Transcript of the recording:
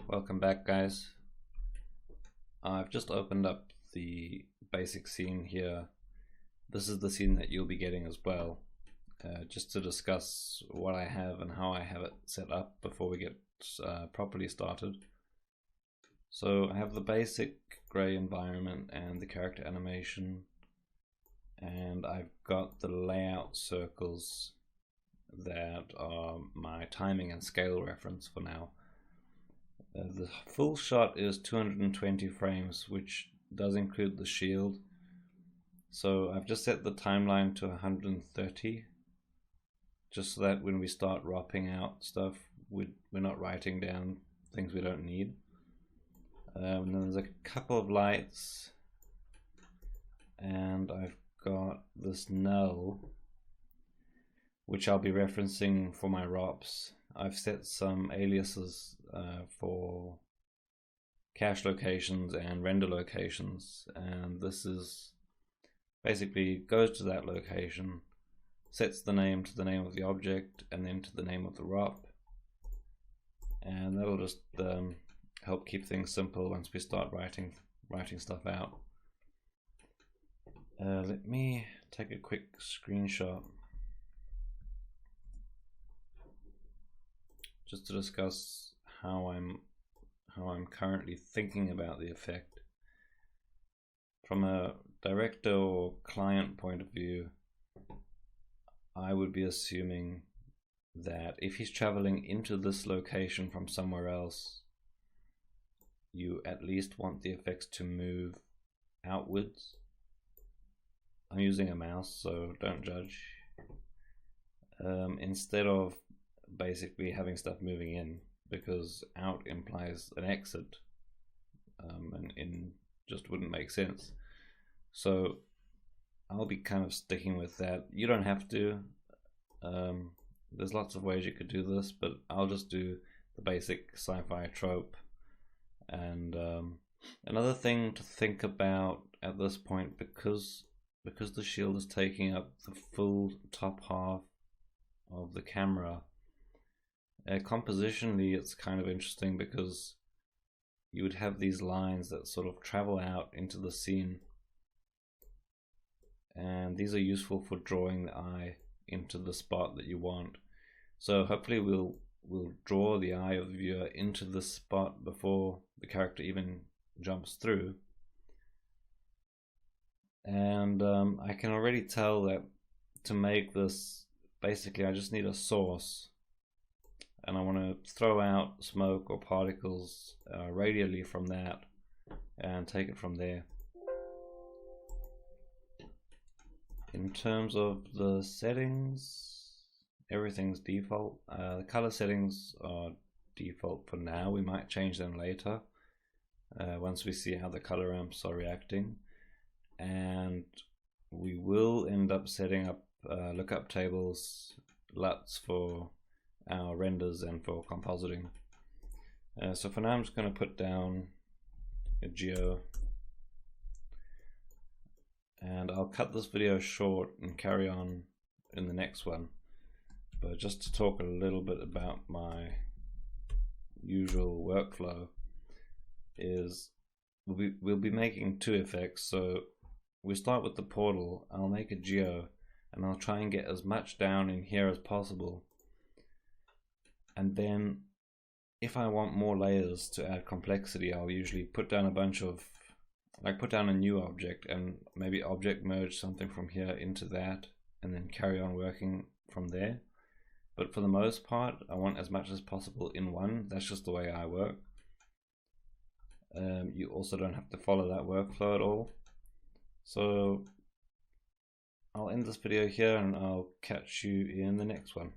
Welcome back, guys. I've just opened up the basic scene here. This is the scene that you'll be getting as well, just to discuss what I have and how I have it set up before we get properly started. So I have the basic gray environment and the character animation, and I've got the layout circles that are my timing and scale reference for now. The full shot is 220 frames, which does include the shield. So I've just set the timeline to 130, just so that when we start wrapping out stuff, we're not writing down things we don't need. And then there's a couple of lights, and I've got this null, which I'll be referencing for my ROPs. I've set some aliases for cache locations and render locations, and this is basically goes to that location, sets the name to the name of the object and then to the name of the ROP, and that'll just help keep things simple once we start writing stuff out. Let me take a quick screenshot just to discuss how I'm currently thinking about the effect. From a director or client point of view, I would be assuming that if he's traveling into this location from somewhere else, you at least want the effects to move outwards. I'm using a mouse, so don't judge. Instead of basically having stuff moving in, because out implies an exit, and in just wouldn't make sense. So I'll be kind of sticking with that. You don't have to. There's lots of ways you could do this, but I'll just do the basic sci-fi trope. And another thing to think about at this point, because the shield is taking up the full top half of the camera, compositionally it's kind of interesting, because you would have these lines that sort of travel out into the scene, and these are useful for drawing the eye into the spot that you want. So hopefully we'll draw the eye of the viewer into the spot before the character even jumps through. And I can already tell that to make this, basically I just need a source, and I want to throw out smoke or particles radially from that and take it from there. In terms of the settings, everything's default. The color settings are default for now. We might change them later once we see how the color ramps are reacting, and we will end up setting up lookup tables, LUTs for our renders and for compositing. So for now I'm just going to put down a geo, and I'll cut this video short and carry on in the next one. But just to talk a little bit about my usual workflow, is we'll be making two effects. So we start with the portal. I'll make a geo, and I'll try and get as much down in here as possible. And then if I want more layers to add complexity, I'll usually put down a bunch of, like put down a new object and maybe object merge something from here into that, and then carry on working from there. But for the most part, I want as much as possible in one. That's just the way I work. You also don't have to follow that workflow at all. So I'll end this video here, and I'll catch you in the next one.